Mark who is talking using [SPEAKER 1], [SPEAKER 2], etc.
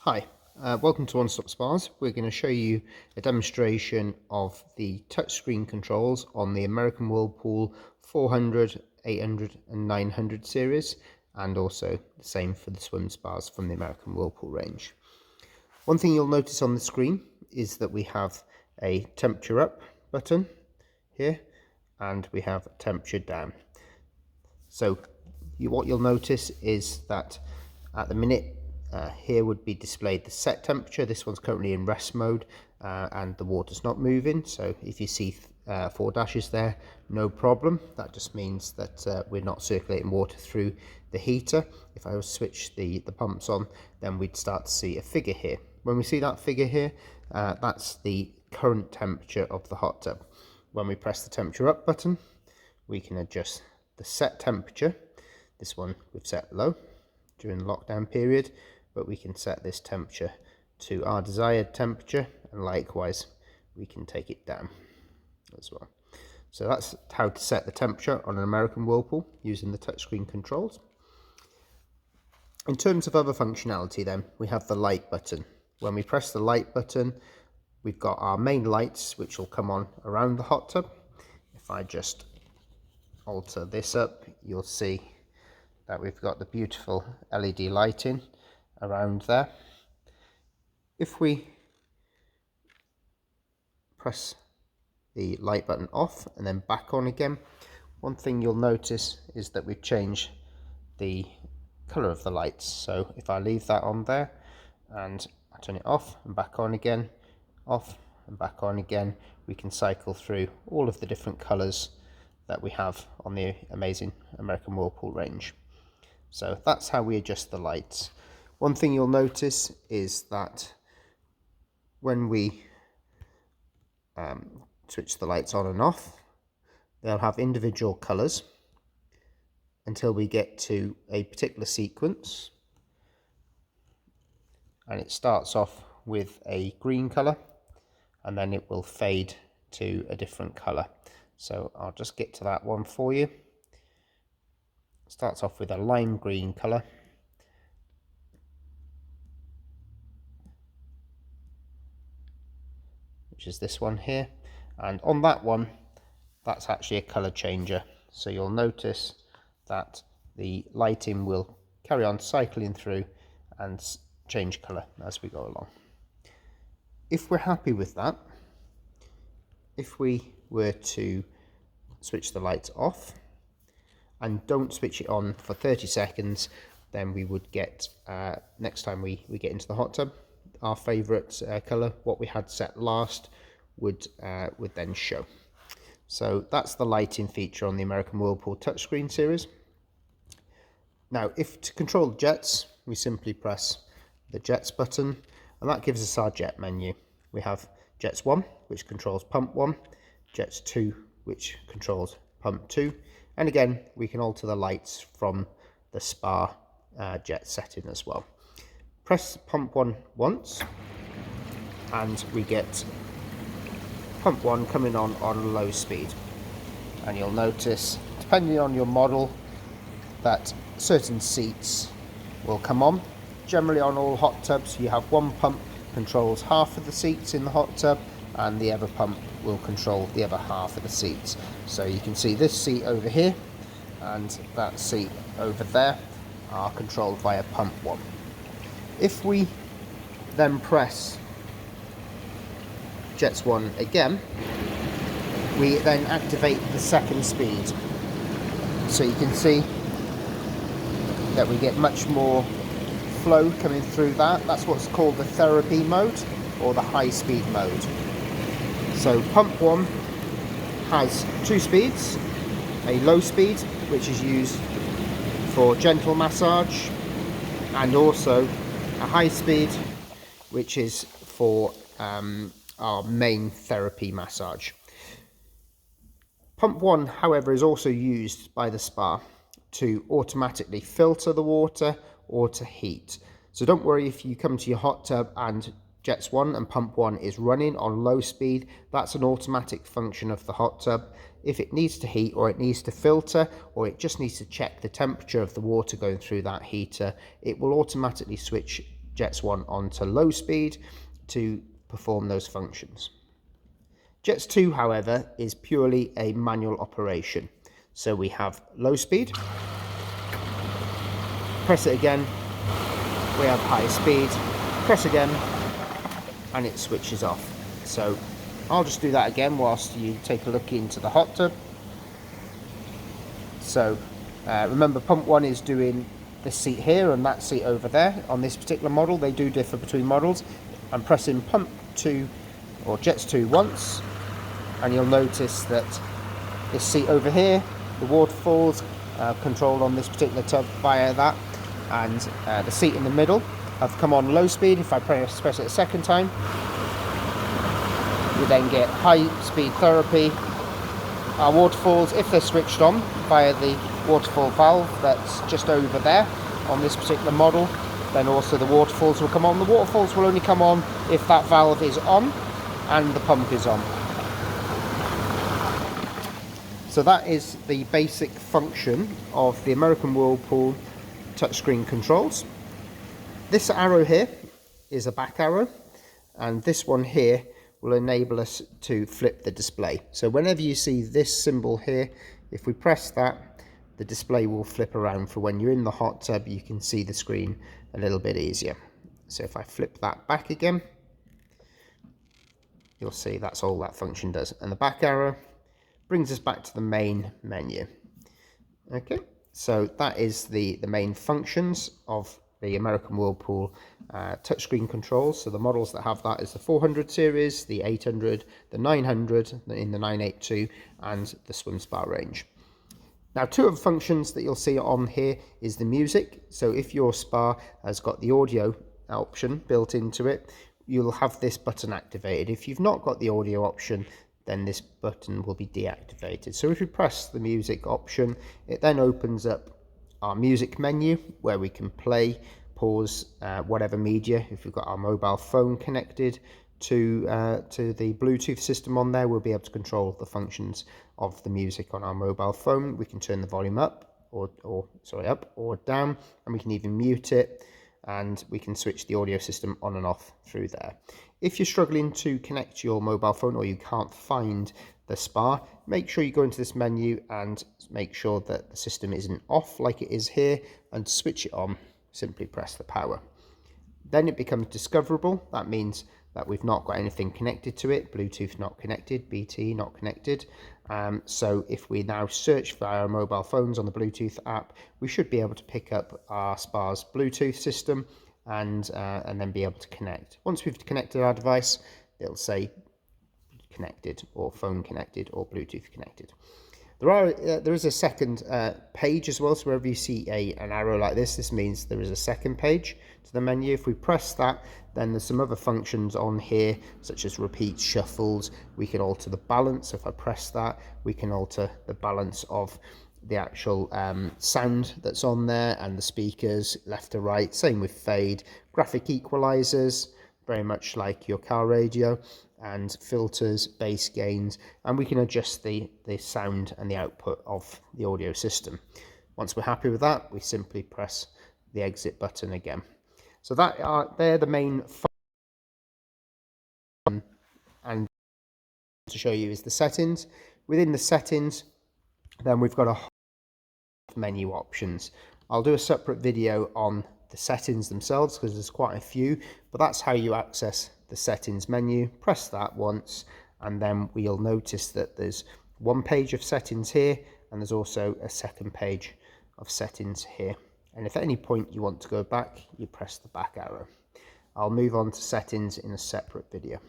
[SPEAKER 1] Hi, welcome to One Stop Spas. We're going to show you a demonstration of the touchscreen controls on the American Whirlpool 400, 800 and 900 series, and also the same for the swim spas from the American Whirlpool range. One thing you'll notice on the screen is that we have a temperature up button here and we have temperature down. So what you'll notice is that at the minute here would be displayed the set temperature. This one's currently in rest mode and the water's not moving. So if you see 4 dashes there, no problem. That just means that we're not circulating water through the heater. If I was to switch the pumps on, then we'd start to see a figure here. When we see that figure here, that's the current temperature of the hot tub. When we press the temperature up button, we can adjust the set temperature. This one we've set low during the lockdown period, but we can set this temperature to our desired temperature, and likewise we can take it down as well. So that's how to set the temperature on an American Whirlpool using the touchscreen controls. In terms of other functionality then, we have the light button. When we press the light button, we've got our main lights which will come on around the hot tub. If I just alter this up, you'll see that we've got the beautiful LED lighting around there. If we press the light button off and then back on again, one thing you'll notice is that we've changed the color of the lights. So if I leave that on there and I turn it off and back on again, off and back on again, we can cycle through all of the different colors that we have on the amazing American Whirlpool range. So that's how we adjust the lights. One thing you'll notice is that when we switch the lights on and off, they'll have individual colors until we get to a particular sequence, and it starts off with a green color and then it will fade to a different color. So I'll just get to that one for you. It starts off with a lime green color, which is this one here, and on that one, that's actually a color changer. So you'll notice that the lighting will carry on cycling through and change color as we go along. If we're happy with that, if we were to switch the lights off and don't switch it on for 30 seconds, then we would get, next time we get into the hot tub, our favorite color, what we had set last, would then show. So that's the lighting feature on the American Whirlpool touchscreen series. Now, if to control the jets, we simply press the jets button, and that gives us our jet menu. We have jets 1, which controls pump 1, jets 2, which controls pump 2, and again we can alter the lights from the spa jet setting as well. Press pump 1 once and we get pump 1 coming on low speed, and you'll notice, depending on your model, that certain seats will come on. Generally on all hot tubs you have one pump controls half of the seats in the hot tub, and the other pump will control the other half of the seats. So you can see this seat over here and that seat over there are controlled via pump 1. If we then press jets 1 again, we then activate the second speed. So you can see that we get much more flow coming through that. That's what's called the therapy mode or the high speed mode. So pump 1 has 2 speeds, a low speed which is used for gentle massage, and also a high speed which is for our main therapy massage. Pump 1, however, is also used by the spa to automatically filter the water or to heat. So don't worry if you come to your hot tub and jets 1 and pump 1 is running on low speed. That's an automatic function of the hot tub. If it needs to heat, or it needs to filter, or it just needs to check the temperature of the water going through that heater, it will automatically switch Jets 1 onto low speed to perform those functions. Jets 2, however, is purely a manual operation. So we have low speed, press it again, we have high speed, press again, and it switches off. So I'll just do that again whilst you take a look into the hot tub. So remember, pump 1 is doing this seat here and that seat over there. On this particular model, they do differ between models. I'm pressing pump 2 or Jets 2 once, and you'll notice that this seat over here, the waterfalls, controlled on this particular tub via that, and the seat in the middle have come on low speed. If I press it a second time, you then get high speed therapy. Our waterfalls, if they're switched on via the waterfall valve that's just over there on this particular model, then also the waterfalls will come on. The waterfalls will only come on if that valve is on and the pump is on. So that is the basic function of the American Whirlpool touchscreen controls. This arrow here is a back arrow, and this one here will enable us to flip the display. So whenever you see this symbol here, if we press that, the display will flip around. For when you're in the hot tub, you can see the screen a little bit easier. So if I flip that back again, you'll see that's all that function does. And the back arrow brings us back to the main menu. Okay, so that is the main functions of the American Whirlpool touchscreen controls. So the models that have that is the 400 series, the 800, the 900 in the 982, and the swim spa range. Now, two of the functions that you'll see on here is the music. So if your spa has got the audio option built into it, you'll have this button activated. If you've not got the audio option, then this button will be deactivated. So if we press the music option, it then opens up our music menu where we can play, pause, whatever media. If we've got our mobile phone connected to the Bluetooth system on there, we'll be able to control the functions of the music on our mobile phone. We can turn the volume up or down, and we can even mute it, and we can switch the audio system on and off through there. If you're struggling to connect your mobile phone or you can't find the spa, make sure you go into this menu and make sure that the system isn't off like it is here, and switch it on. Simply press the power. Then it becomes discoverable. That means that we've not got anything connected to it. Bluetooth not connected, BT not connected. So if we now search via our mobile phones on the Bluetooth app, we should be able to pick up our spa's Bluetooth system and then be able to connect. Once we've connected our device, it'll say connected or phone connected or Bluetooth connected. There is a second page as well, so wherever you see an arrow like this means there is a second page to the menu. If we press that, then there's some other functions on here, such as repeat shuffles. We can alter the balance. If I press that, we can alter the balance of the actual sound that's on there and the speakers left to right. Same with fade, graphic equalizers, very much like your car radio, and filters, bass gains, and we can adjust the sound and the output of the audio system. Once we're happy with that, we simply press the exit button again. So they're the main function, and to show you is the settings. Within the settings, then we've got a whole menu options. I'll do a separate video on the settings themselves because there's quite a few, but that's how you access the settings menu. Press that once, and then we'll notice that there's one page of settings here, and there's also a second page of settings here. And if at any point you want to go back, you press the back arrow. I'll move on to settings in a separate video.